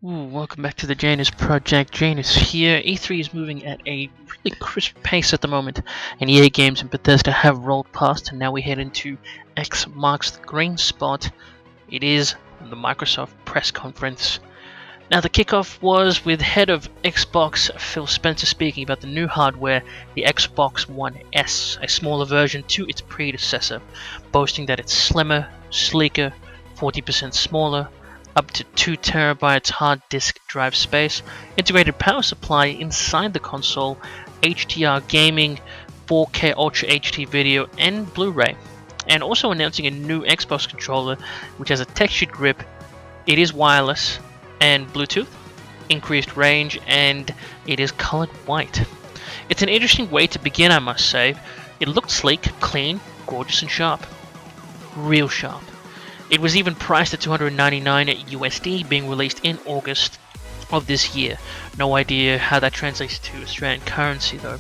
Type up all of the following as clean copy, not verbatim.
Welcome back to the Janus Project. Janus here. E3 is moving at a really crisp pace at the moment, and EA Games and Bethesda have rolled past, and now we head into X marks the green spot. It is the Microsoft press conference. Now, the kickoff was with head of Xbox Phil Spencer speaking about the new hardware, the Xbox One S, a smaller version to its predecessor, boasting that it's slimmer, sleeker, 40% smaller, up to 2 terabytes hard disk drive space, integrated power supply inside the console, HDR gaming, 4K Ultra HD video, and Blu-ray. And also announcing a new Xbox controller which has a textured grip, it is wireless and Bluetooth, increased range, and it is colored white. It's an interesting way to begin, I must say. It looked sleek, clean, gorgeous, and sharp. Real sharp. It was even priced at $299 USD, being released in August of this year. No idea how that translates to Australian currency though.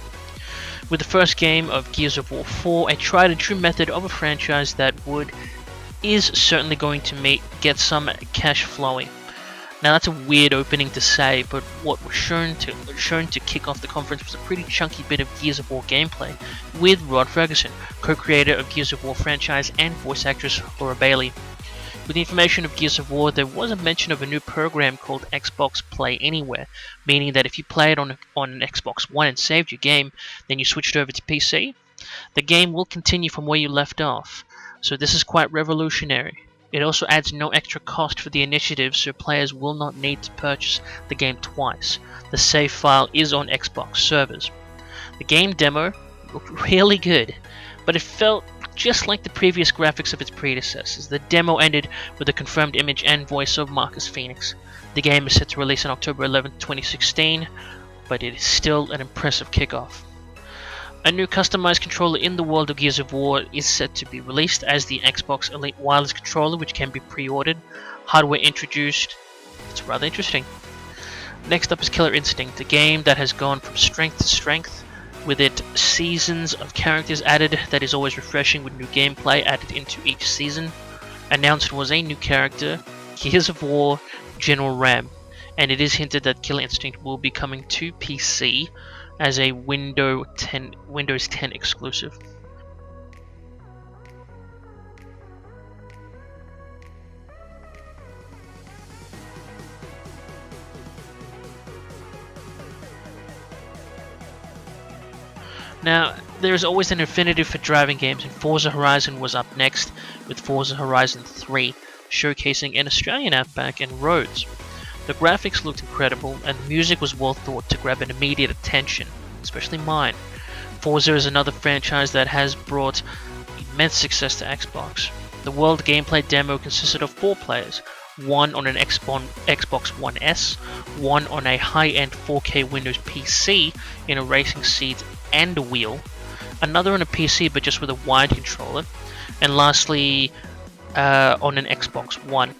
With the first game of Gears of War 4, a tried and true method of a franchise that is certainly going to get some cash flowing. Now that's a weird opening to say, but what was shown to kick off the conference was a pretty chunky bit of Gears of War gameplay with Rod Ferguson, co-creator of Gears of War franchise and voice actress Laura Bailey. With the information of Gears of War, there was a mention of a new program called Xbox Play Anywhere, meaning that if you played on an Xbox One and saved your game, then you switched over to PC, the game will continue from where you left off. So this is quite revolutionary. It also adds no extra cost for the initiative, so players will not need to purchase the game twice. The save file is on Xbox servers. The game demo looked really good, but it felt just like the previous graphics of its predecessors. The demo ended with a confirmed image and voice of Marcus Phoenix. The game is set to release on October 11, 2016, but it is still an impressive kickoff. A new customized controller in the world of Gears of War is set to be released as the Xbox Elite Wireless Controller, which can be pre-ordered. Hardware introduced. It's rather interesting. Next up is Killer Instinct, a game that has gone from strength to strength, with it seasons of characters added that is always refreshing with new gameplay added into each season. Announced was a new character, Gears of War General Ram, and it is hinted that Killer Instinct will be coming to PC as a Windows 10 exclusive. Now, there is always an affinity for driving games, and Forza Horizon was up next with Forza Horizon 3, showcasing an Australian outback and roads. The graphics looked incredible, and the music was well thought to grab an immediate attention, especially mine. Forza is another franchise that has brought immense success to Xbox. The world gameplay demo consisted of 4 players, one on an Xbox One S, one on a high-end 4K Windows PC in a racing seat and a wheel, another on a PC but just with a wired controller, and lastly on an Xbox One.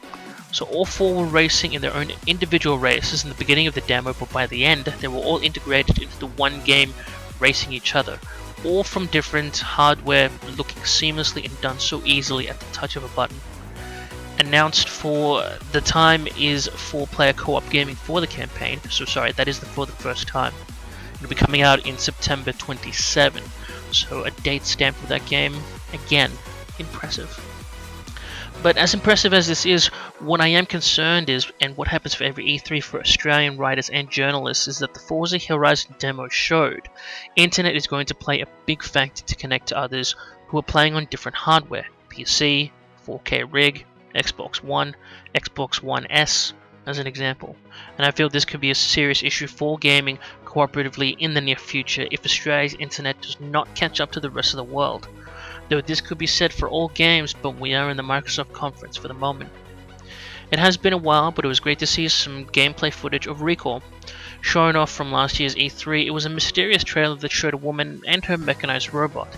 So all 4 were racing in their own individual races in the beginning of the demo, but by the end they were all integrated into the one game, racing each other, all from different hardware, looking seamlessly and done so easily at the touch of a button. Announced for the time is 4-player co-op gaming for the campaign, that is for the first time. It'll be coming out in September 27, so a date stamp for that game. Again, impressive. But as impressive as this is, what I am concerned is, and what happens for every E3 for Australian writers and journalists, is that the Forza Horizon demo showed internet is going to play a big factor to connect to others who are playing on different hardware, PC, 4K rig, Xbox One, Xbox One S, as an example. And I feel this could be a serious issue for gaming cooperatively in the near future if Australia's internet does not catch up to the rest of the world. Though this could be said for all games, but we are in the Microsoft conference for the moment. It has been a while, but it was great to see some gameplay footage of Recall. Shown off from last year's E3, it was a mysterious trailer that showed a woman and her mechanized robot,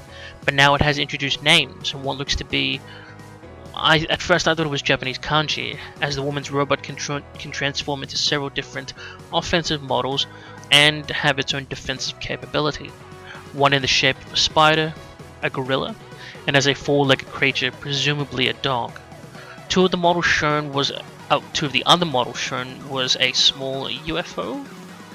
but now it has introduced names and what looks to be at first I thought it was Japanese kanji, as the woman's robot can transform into several different offensive models and have its own defensive capability. One in the shape of a spider, a gorilla, and as a 4-legged creature, presumably a dog. Two of the models shown was two of the other models shown was a small UFO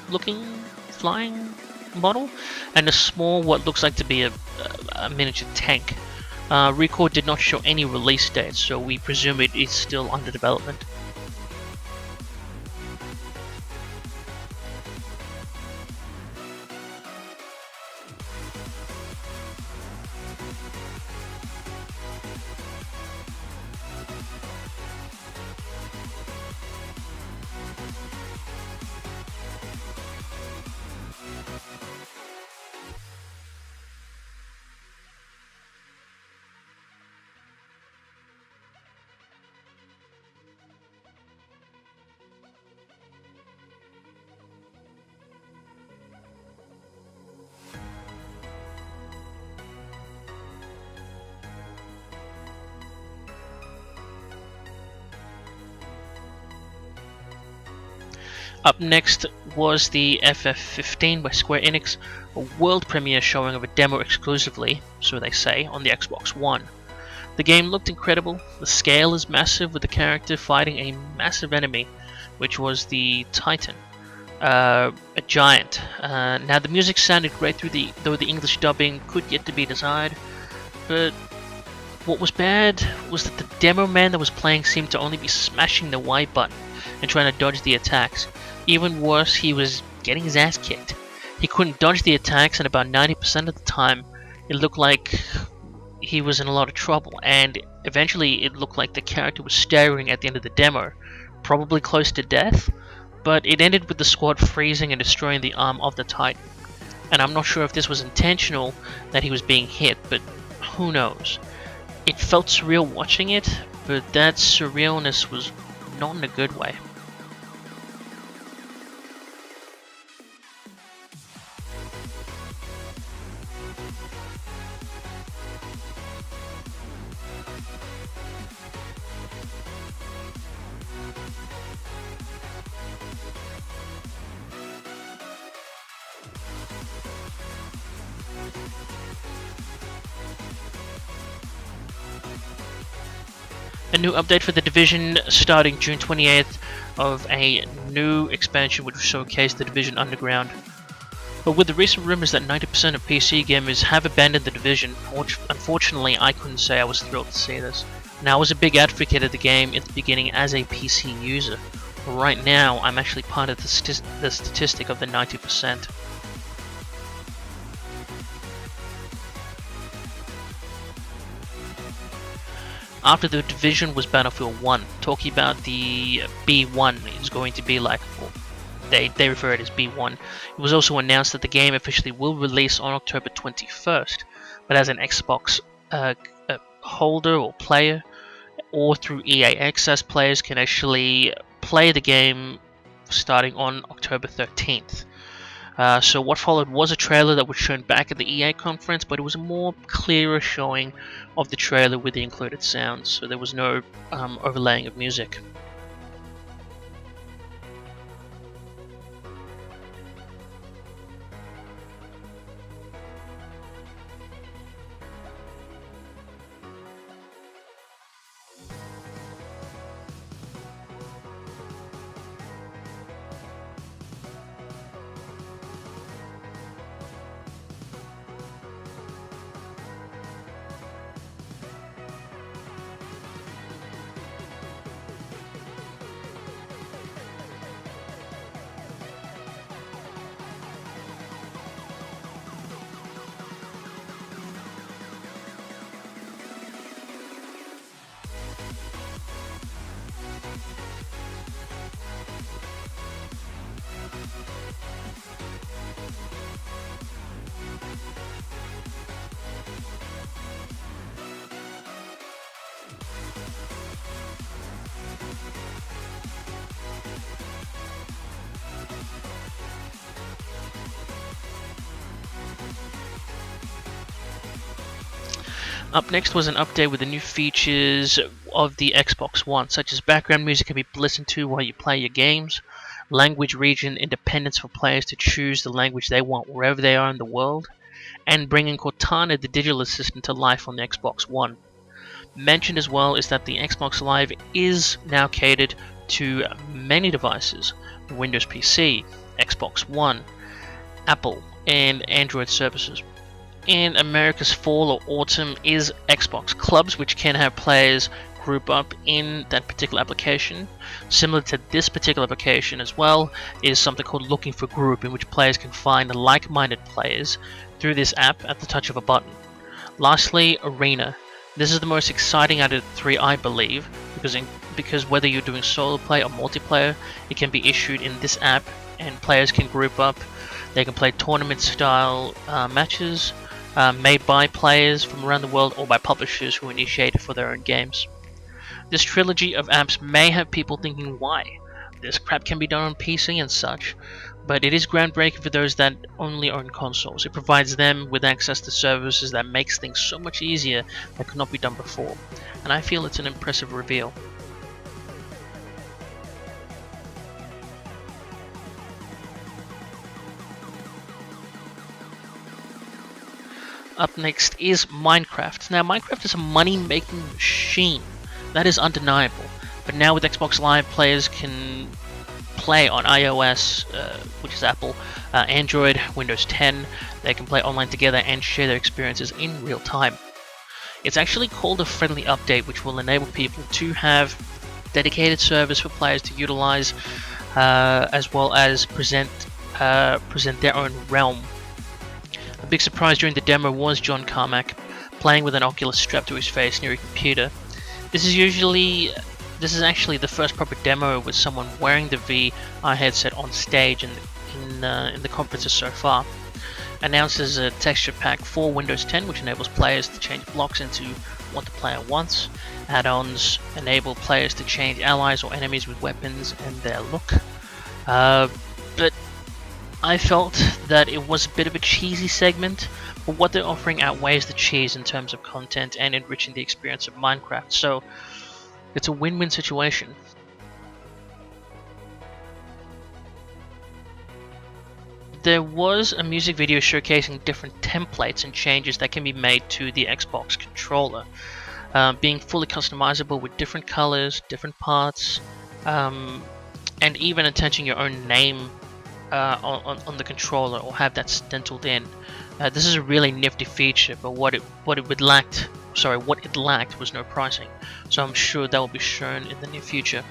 looking flying model and a small what looks like to be a miniature tank. Record did not show any release date, so we presume it is still under development. Up next was the FF15 by Square Enix, a world premiere showing of a demo exclusively, so they say, on the Xbox One. The game looked incredible. The scale is massive, with the character fighting a massive enemy, which was the Titan, a giant. Now the music sounded great though the English dubbing could yet to be desired, but what was bad was that the demo man that was playing seemed to only be smashing the Y button and trying to dodge the attacks. Even worse, he was getting his ass kicked. He couldn't dodge the attacks, and about 90% of the time it looked like he was in a lot of trouble, and eventually it looked like the character was staggering at the end of the demo, probably close to death, but it ended with the squad freezing and destroying the arm of the Titan. And I'm not sure if this was intentional that he was being hit, but who knows. It felt surreal watching it, but that surrealness was not in a good way. A new update for The Division starting June 28th of a new expansion which will showcase The Division Underground. But with the recent rumors that 90% of PC gamers have abandoned The Division, unfortunately I couldn't say I was thrilled to see this. Now I was a big advocate of the game at the beginning as a PC user. Right now I'm actually part of the statistic of the 90%. After The Division was Battlefield 1, talking about the B1 is going to be like, well, they refer it as B1. It was also announced that the game officially will release on October 21st, but as an Xbox holder or player, or through EA Access, players can actually play the game starting on October 13th. So what followed was a trailer that was shown back at the EA conference, but it was a more clearer showing of the trailer with the included sounds, so there was no overlaying of music. Up next was an update with the new features of the Xbox One, such as background music can be listened to while you play your games, language region independence for players to choose the language they want wherever they are in the world, and bringing Cortana, the digital assistant, to life on the Xbox One. Mentioned as well is that the Xbox Live is now catered to many devices: Windows PC, Xbox One, Apple, and Android services. In America's fall or autumn is Xbox Clubs, which can have players group up in that particular application. Similar to this particular application as well is something called Looking for Group, in which players can find like-minded players through this app at the touch of a button. Lastly, Arena. This is the most exciting out of the three, I believe, because whether you're doing solo play or multiplayer, it can be issued in this app and players can group up. They can play tournament-style matches made by players from around the world or by publishers who initiate it for their own games. This trilogy of apps may have people thinking, why? This crap can be done on PC and such, but it is groundbreaking for those that only own consoles. It provides them with access to services that makes things so much easier that could not be done before, and I feel it's an impressive reveal. Up next is Minecraft. Now, Minecraft is a money-making machine. That is undeniable. But now with Xbox Live, players can play on iOS, which is Apple, Android, Windows 10. They can play online together and share their experiences in real time. It's actually called a friendly update, which will enable people to have dedicated servers for players to utilize, as well as present their own realm. A big surprise during the demo was John Carmack playing with an Oculus strapped to his face near a computer. This is actually the first proper demo with someone wearing the VR headset on stage in the conferences so far. Announces a texture pack for Windows 10, which enables players to change blocks into what the player wants. Add-ons enable players to change allies or enemies with weapons and their look. But I felt that it was a bit of a cheesy segment, but what they're offering outweighs the cheese in terms of content and enriching the experience of Minecraft, so it's a win-win situation. There was a music video showcasing different templates and changes that can be made to the Xbox controller, being fully customizable with different colors, different parts, and even attaching your own name on the controller or have that stenciled in. This is a really nifty feature, but what it lacked was no pricing, so I'm sure that will be shown in the near future.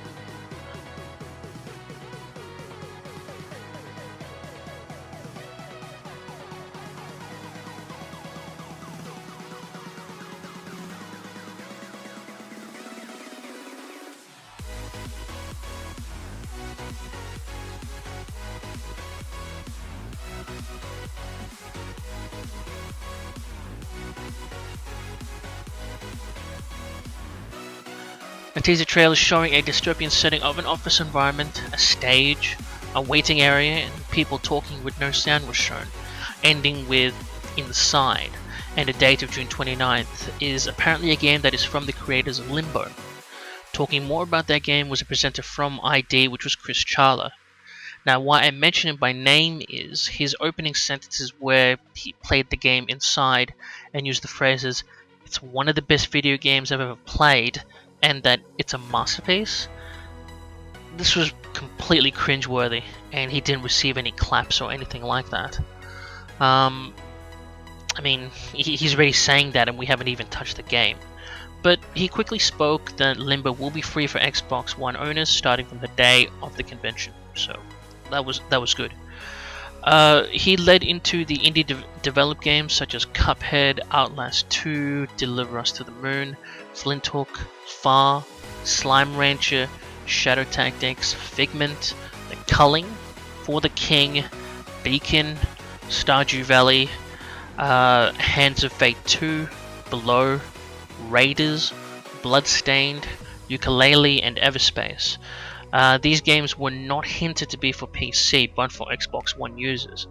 A teaser trailer showing a dystopian setting of an office environment, a stage, a waiting area, and people talking with no sound was shown, ending with "In the Side," and a date of June 29th is apparently a game that is from the creators of Limbo. Talking more about that game was a presenter from ID, which was Chris Charla. Now, why I mention him by name is his opening sentences where he played the game Inside and used the phrases, "It's one of the best video games I've ever played," and that it's a masterpiece. This was completely cringeworthy, and he didn't receive any claps or anything like that. I mean, he's already saying that and we haven't even touched the game. But he quickly spoke that Limbo will be free for Xbox One owners starting from the day of the convention, so that was good. He led into the indie developed games such as Cuphead, Outlast 2, Deliver Us to the Moon, Flinthook, Far, Slime Rancher, Shadow Tactics, Figment, The Culling, For the King, Beacon, Stardew Valley, Hands of Fate 2, Below, Raiders, Bloodstained, Yooka-Laylee, and Everspace. These games were not hinted to be for PC, but for Xbox One users.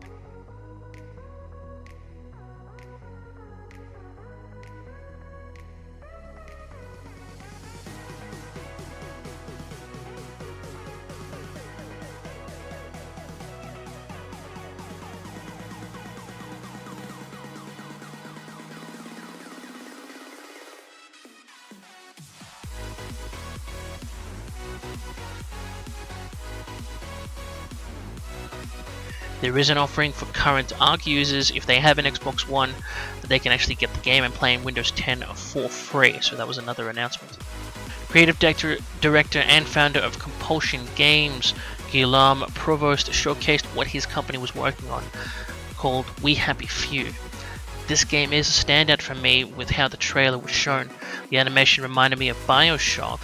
There is an offering for current ARC users if they have an Xbox One that they can actually get the game and play in Windows 10 for free. So that was another announcement. Creative director and founder of Compulsion Games, Guillaume Provost, showcased what his company was working on, called We Happy Few. This game is a standout for me with how the trailer was shown. The animation reminded me of Bioshock,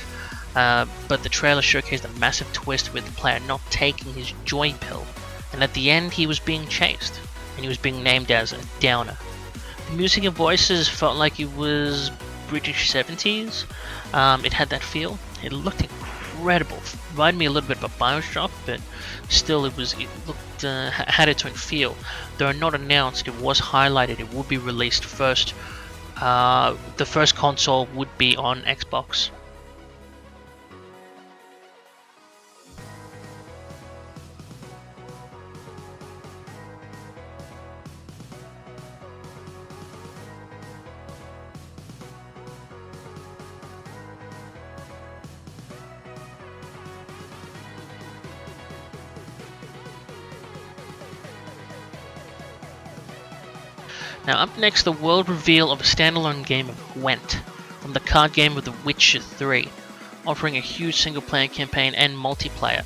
but the trailer showcased a massive twist with the player not taking his joy pill, and at the end he was being chased, and he was being named as a downer. The music and voices felt like it was British 70s. It had that feel. It looked incredible. Reminded me a little bit of Bioshock, but still it looked had its own feel. Though not announced, it was highlighted it would be released first. The first console would be on Xbox. Now up next, the world reveal of a standalone game of Gwent, from the card game of The Witcher 3, offering a huge single-player campaign and multiplayer.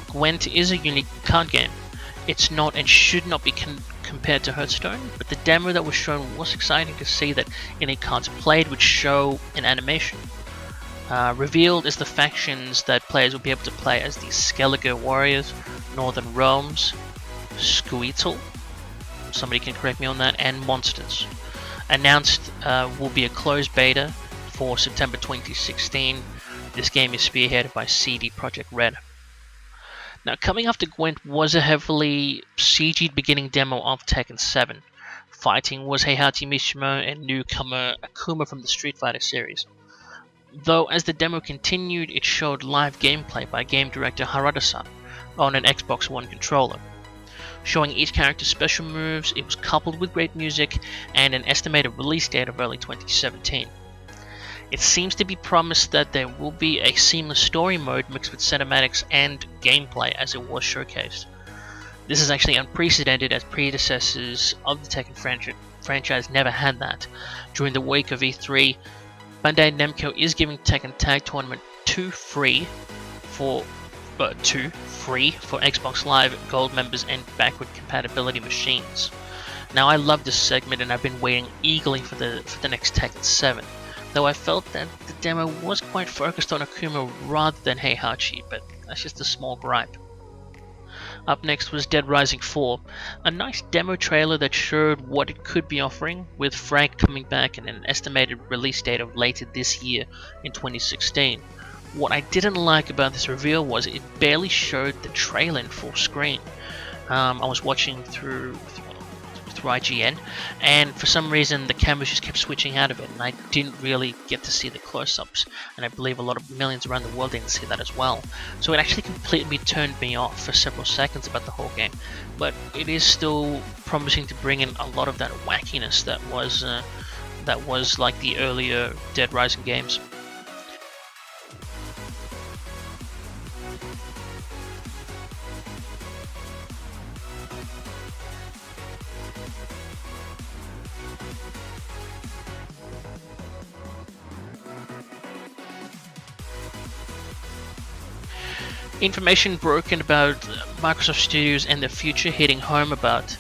Gwent is a unique card game. It's not and should not be compared to Hearthstone, but the demo that was shown was exciting to see that innate cards played would show in animation. Revealed is the factions that players will be able to play as the Skellige Warriors, Northern Realms, Squeetle, somebody can correct me on that, and Monsters. Announced will be a closed beta for September 2016. This game is spearheaded by CD Projekt Red. Now, coming after Gwent was a heavily CG'd beginning demo of Tekken 7. Fighting was Heihachi Mishima and newcomer Akuma from the Street Fighter series. Though as the demo continued, it showed live gameplay by game director Harada-san on an Xbox One controller. Showing each character's special moves, it was coupled with great music and an estimated release date of early 2017. It seems to be promised that there will be a seamless story mode mixed with cinematics and gameplay as it was showcased. This is actually unprecedented, as predecessors of the Tekken franchise never had that. During the week of E3, Bandai Namco is giving Tekken Tag Tournament 2 free for Xbox Live Gold members and backward compatibility machines. Now, I love this segment and I've been waiting eagerly for the next Tekken 7, though I felt that the demo was quite focused on Akuma rather than Heihachi, but that's just a small gripe. Up next was Dead Rising 4, a nice demo trailer that showed what it could be offering, with Frank coming back and an estimated release date of later this year in 2016. What I didn't like about this reveal was it barely showed the trailer in full screen. I was watching through IGN, and for some reason the cameras just kept switching out of it, and I didn't really get to see the close-ups, and I believe a lot of millions around the world didn't see that as well. So it actually completely turned me off for several seconds about the whole game, but it is still promising to bring in a lot of that wackiness that was like the earlier Dead Rising games. Information broken about Microsoft Studios and their future hitting home about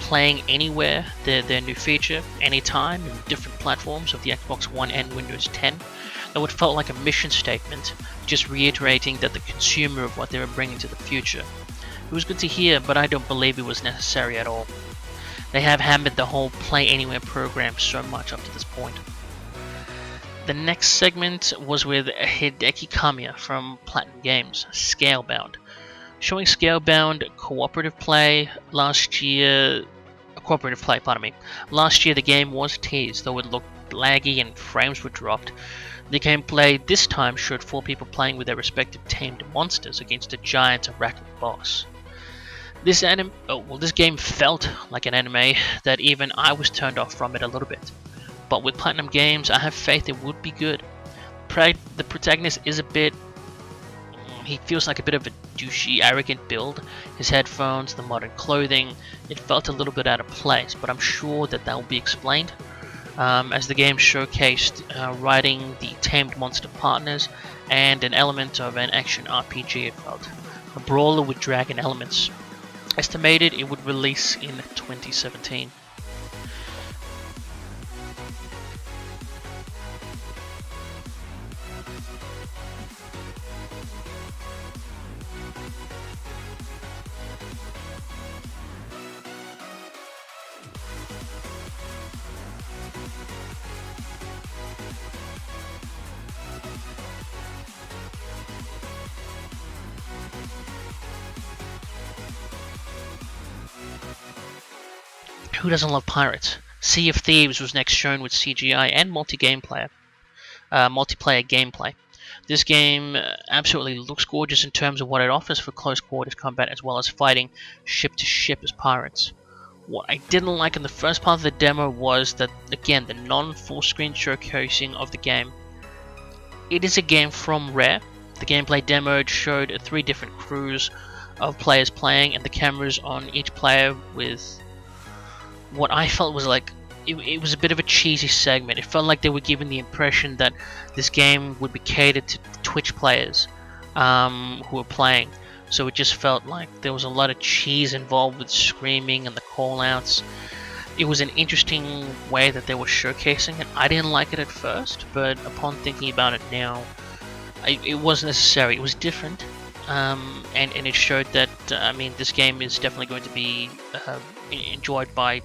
playing anywhere, their new feature, anytime, in different platforms of the Xbox One and Windows 10. That would felt like a mission statement, just reiterating that the consumer of what they were bringing to the future. It was good to hear, but I don't believe it was necessary at all. They have hammered the whole Play Anywhere program so much up to this point. The next segment was with Hideki Kamiya from Platinum Games, Scalebound. Showing Scalebound cooperative play last year. Last year the game was teased, though it looked laggy and frames were dropped. The gameplay this time showed 4 people playing with their respective tamed monsters against a giant arachnid boss. This game felt like an anime that even I was turned off from it a little bit. But with Platinum Games, I have faith it would be good. The protagonist is a bit... He feels like a bit of a douchey, arrogant build. His headphones, the modern clothing, it felt a little bit out of place, but I'm sure that will be explained. As the game showcased riding the tamed monster partners and an element of an action RPG, it felt. A brawler with dragon elements. Estimated it would release in 2017. Who doesn't love pirates? Sea of Thieves was next shown with CGI and multiplayer gameplay. This game absolutely looks gorgeous in terms of what it offers for close quarters combat as well as fighting ship to ship as pirates. What I didn't like in the first part of the demo was that, again, the non-full screen showcasing of the game. It is a game from Rare. The gameplay demo showed 3 different crews of players playing and the cameras on each player with what I felt was like, it was a bit of a cheesy segment. It felt like they were giving the impression that this game would be catered to Twitch players who were playing. So it just felt like there was a lot of cheese involved with screaming and the call-outs. It was an interesting way that they were showcasing it. I didn't like it at first, but upon thinking about it now, it wasn't necessary. It was different, and it showed that, this game is definitely going to be enjoyed by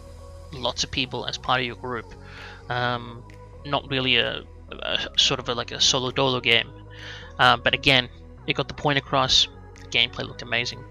lots of people as part of your group. Not really a sort of like a solo dolo game, but again, it got the point across. The gameplay looked amazing.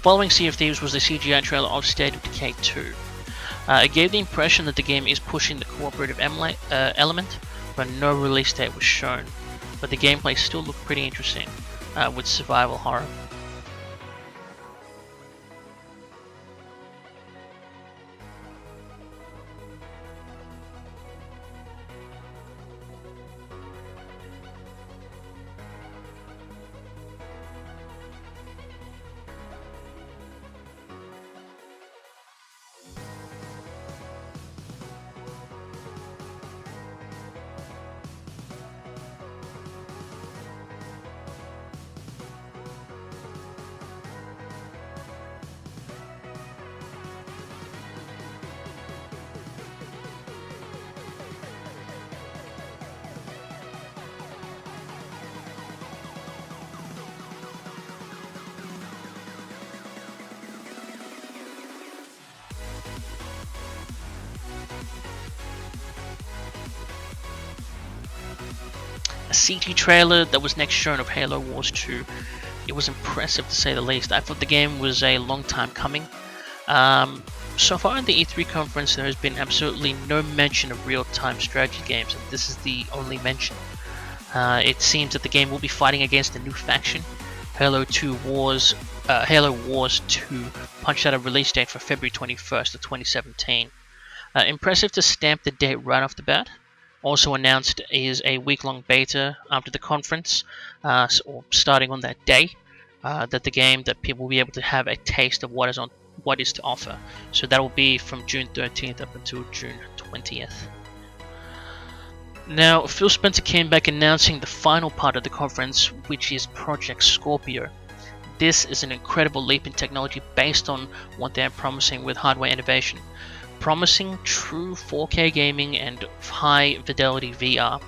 Following Sea of Thieves was the CGI trailer of State of Decay 2. It gave the impression that the game is pushing the cooperative element, but no release date was shown. But the gameplay still looked pretty interesting, with survival horror. A CG trailer that was next shown of Halo Wars 2. It was impressive to say the least. I thought the game was a long time coming. So far in the E3 conference there has been absolutely no mention of real-time strategy games, and this is the only mention. It seems that the game will be fighting against a new faction. Halo Wars 2 punched out a release date for February 21st of 2017. Impressive to stamp the date right off the bat. Also announced is a week-long beta after the conference, or starting on that day, that people will be able to have a taste of what is to offer. So that will be from June 13th up until June 20th. Now, Phil Spencer came back announcing the final part of the conference, which is Project Scorpio. This is an incredible leap in technology based on what they're promising with hardware innovation, promising true 4K gaming and high fidelity VR.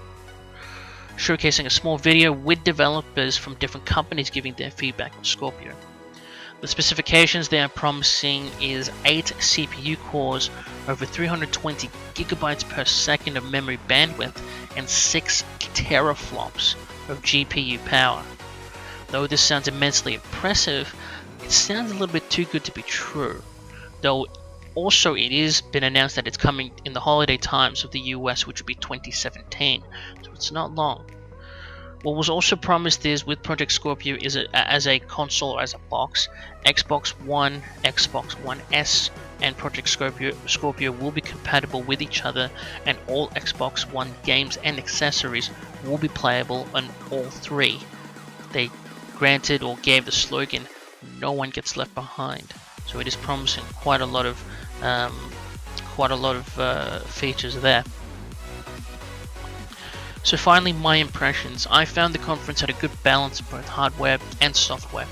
Showcasing a small video with developers from different companies giving their feedback on Scorpio. The specifications they are promising is 8 CPU cores, over 320 gigabytes per second of memory bandwidth, and 6 teraflops of GPU power. Though this sounds immensely impressive, it sounds a little bit too good to be true. Though also it is been announced that it's coming in the holiday times of the US, which would be 2017, so it's not long. What was also promised is with Project Scorpio is as a console or as a box, Xbox One, Xbox One S, and Project Scorpio will be compatible with each other, and all Xbox One games and accessories will be playable on all three. They granted or gave the slogan, "No one gets left behind," so it is promising quite a lot of features there. So finally, my impressions. I found the conference had a good balance of both hardware and software.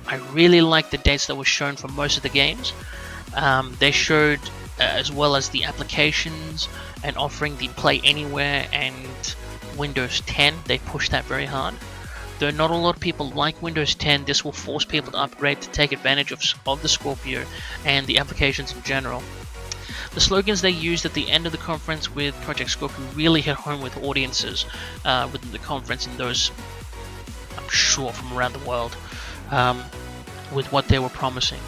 I really liked the dates that were shown for most of the games. They showed as well as the applications and offering the Play Anywhere and Windows 10. They pushed that very hard. Though not a lot of people like Windows 10, this will force people to upgrade to take advantage of the Scorpio and the applications in general. The slogans they used at the end of the conference with Project Scorpio really hit home with audiences within the conference, and those, I'm sure, from around the world, with what they were promising.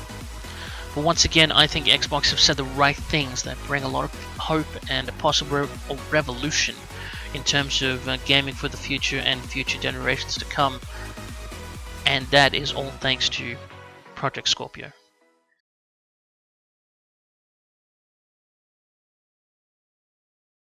But once again, I think Xbox have said the right things that bring a lot of hope and a possible revolution in terms of gaming for the future and future generations to come. And that is all thanks to Project Scorpio.